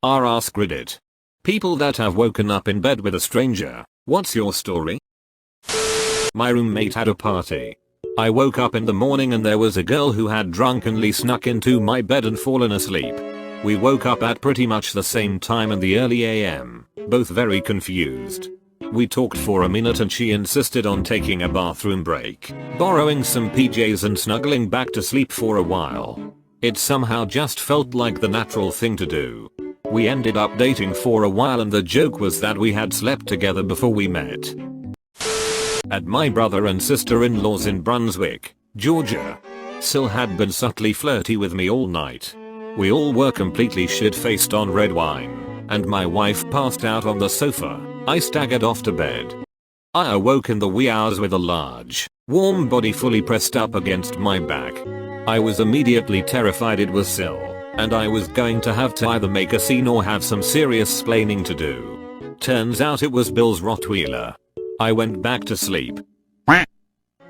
askreddit. People that have woken up in bed with a stranger. What's your story? My roommate had a party. I woke up in the morning and there was a girl who had drunkenly snuck into my bed and fallen asleep. We woke up at pretty much the same time in the early AM, both very confused. We talked for a minute and she insisted on taking a bathroom break, borrowing some PJs and snuggling back to sleep for a while. It somehow just felt like the natural thing to do. We ended up dating for a while and the joke was that we had slept together before we met. At my brother and sister-in-law's in Brunswick, Georgia. Sil had been subtly flirty with me all night. We all were completely shit-faced on red wine, and my wife passed out on the sofa. I staggered off to bed. I awoke in the wee hours with a large, warm body fully pressed up against my back. I was immediately terrified it was Sil, and I was going to have to either make a scene or have some serious splaining to do. Turns out it was Bill's Rottweiler. I went back to sleep.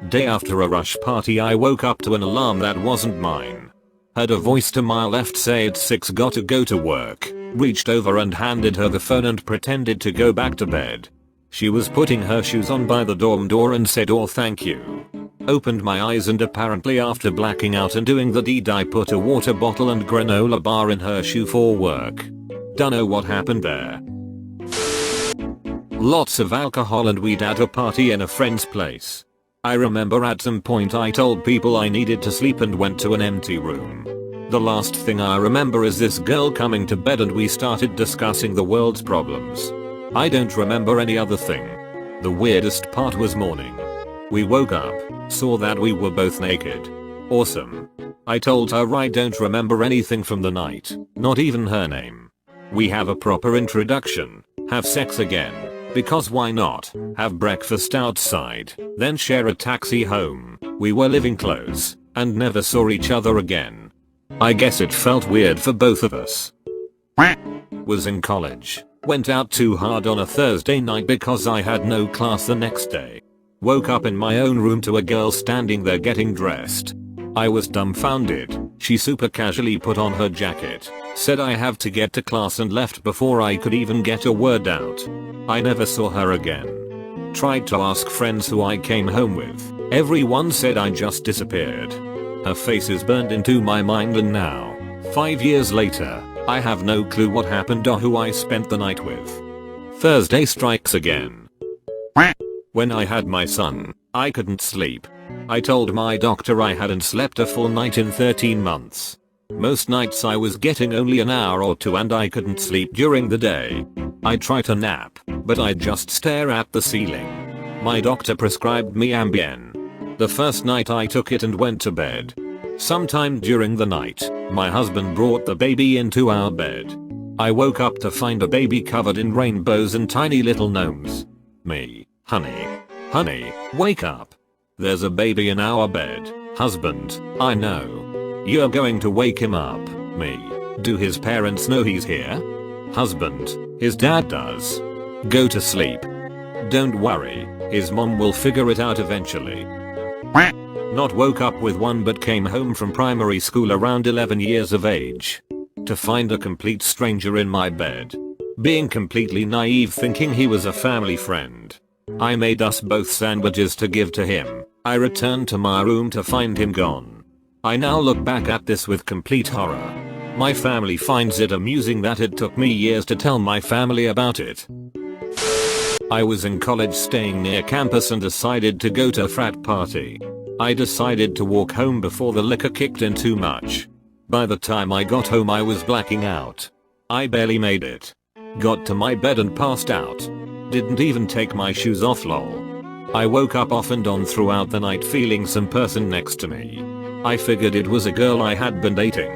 Day after a rush party I woke up to an alarm that wasn't mine. Heard a voice to my left say it's 6, gotta go to work. Reached over and handed her the phone and pretended to go back to bed. She was putting her shoes on by the dorm door and said oh thank you. Opened my eyes and apparently after blacking out and doing the deed I put a water bottle and granola bar in her shoe for work. Dunno what happened there. Lots of alcohol and weed at a party in a friend's place. I remember at some point I told people I needed to sleep and went to an empty room. The last thing I remember is this girl coming to bed and we started discussing the world's problems. I don't remember any other thing. The weirdest part was morning. We woke up, saw that we were both naked. Awesome. I told her I don't remember anything from the night, not even her name. We have a proper introduction, have sex again. Because why not? Have breakfast outside, then share a taxi home. We were living close, and never saw each other again. I guess it felt weird for both of us. Was in college. Went out too hard on a Thursday night because I had no class the next day. Woke up in my own room to a girl standing there getting dressed. I was dumbfounded. She super casually put on her jacket, said I have to get to class and left before I could even get a word out. I never saw her again. Tried to ask friends who I came home with. Everyone said I just disappeared. Her face is burned into my mind and now, 5 years later, I have no clue what happened or who I spent the night with. Thursday strikes again. When I had my son, I couldn't sleep. I told my doctor I hadn't slept a full night in 13 months. Most nights I was getting only an hour or two and I couldn't sleep during the day. I tried to nap, but I'd just stare at the ceiling. My doctor prescribed me Ambien. The first night I took it and went to bed. Sometime during the night, my husband brought the baby into our bed. I woke up to find a baby covered in rainbows and tiny little gnomes. Me, honey, wake up. There's a baby in our bed. Husband, I know. You're going to wake him up. Me, do his parents know he's here? Husband, his dad does. Go to sleep. Don't worry, his mom will figure it out eventually. Not woke up with one but came home from primary school around 11 years of age. To find a complete stranger in my bed. Being completely naive thinking he was a family friend. I made us both sandwiches to give to him. I returned to my room to find him gone. I now look back at this with complete horror. My family finds it amusing that it took me years to tell my family about it. I was in college staying near campus and decided to go to a frat party. I decided to walk home before the liquor kicked in too much. By the time I got home I was blacking out. I barely made it. Got to my bed and passed out. Didn't even take my shoes off lol. I woke up off and on throughout the night feeling some person next to me. I figured it was a girl I had been dating.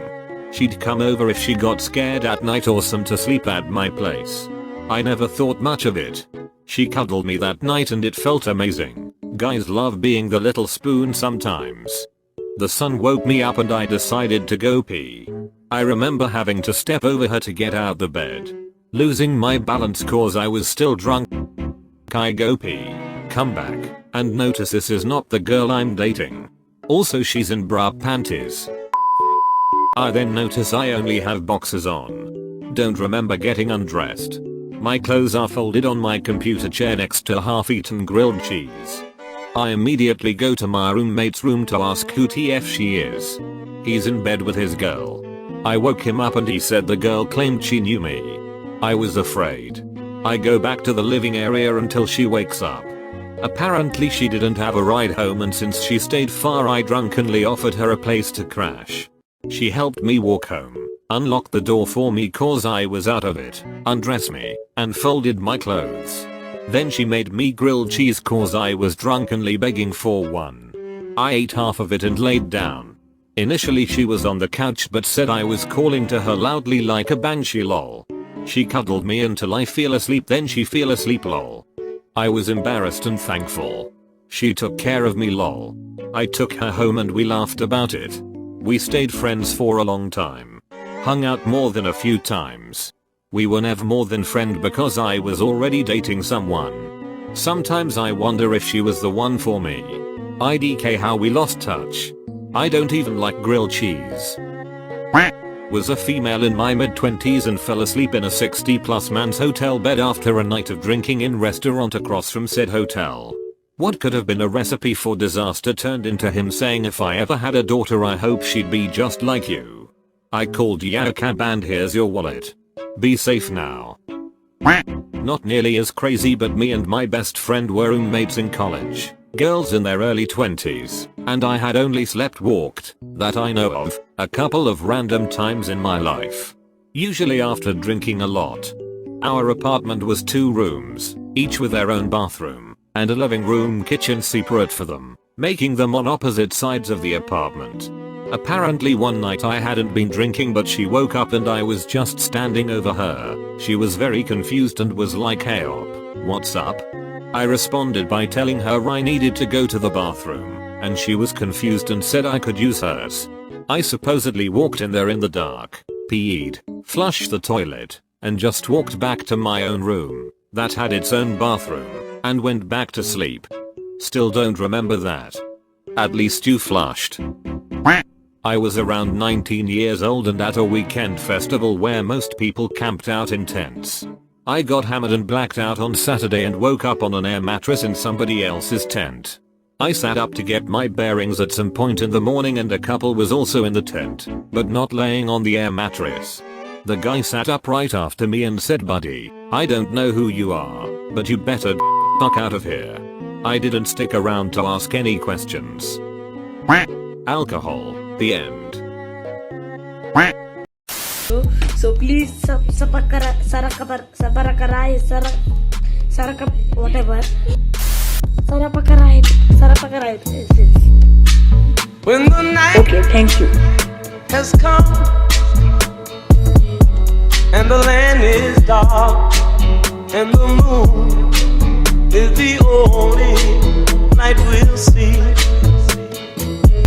She'd come over if she got scared at night or some to sleep at my place. I never thought much of it. She cuddled me that night and it felt amazing. Guys love being the little spoon sometimes. The sun woke me up and I decided to go pee. I remember having to step over her to get out the bed. Losing my balance cause I was still drunk. I go pee, come back, and notice this is not the girl I'm dating. Also she's in bra panties. I then notice I only have boxers on. don't remember getting undressed. My clothes are folded on my computer chair next to half-eaten grilled cheese. I immediately go to my roommate's room to ask who TF she is. He's in bed with his girl. I woke him up and he said the girl claimed she knew me. I was afraid. I go back to the living area until she wakes up. Apparently she didn't have a ride home, and since she stayed far I drunkenly offered her a place to crash. She helped me walk home, unlocked the door for me cause I was out of it, undressed me, and folded my clothes. Then she made me grilled cheese cause I was drunkenly begging for one. I ate half of it and laid down. Initially she was on the couch but said I was calling to her loudly like a banshee lol. She cuddled me until I fell asleep, then she fell asleep lol. I was embarrassed and thankful. She took care of me lol. I took her home and we laughed about it. We stayed friends for a long time. Hung out more than a few times. We were never more than friend because I was already dating someone. Sometimes I wonder if she was the one for me. IDK how we lost touch. I don't even like grilled cheese. Was a female in my mid-20s and fell asleep in a 60+ man's hotel bed after a night of drinking in restaurant across from said hotel. What could have been a recipe for disaster turned into him saying if I ever had a daughter I hope she'd be just like you. I called ya cab and here's your wallet. Be safe now. Not nearly as crazy, but me and my best friend were roommates in college. Girls in their early 20s, and I had only slept walked, that I know of, a couple of random times in my life. Usually after drinking a lot. Our apartment was 2 rooms, each with their own bathroom, and a living room kitchen separate for them, making them on opposite sides of the apartment. Apparently one night I hadn't been drinking but she woke up and I was just standing over her. She was very confused and was like, "Hey op, what's up?" I responded by telling her I needed to go to the bathroom, and she was confused and said I could use hers. I supposedly walked in there in the dark, peed, flushed the toilet, and just walked back to my own room, that had its own bathroom, and went back to sleep. Still don't remember that. At least you flushed. I was around 19 years old and at a weekend festival where most people camped out in tents. I got hammered and blacked out on Saturday and woke up on an air mattress in somebody else's tent. I sat up to get my bearings at some point in the morning and a couple was also in the tent, but not laying on the air mattress. The guy sat up right after me and said, "Buddy, I don't know who you are, but you better fuck out of here." I didn't stick around to ask any questions. Alcohol, the end. So please whatever. When the night Okay, thank you. has come and the land is dark and the moon is the only light we'll see.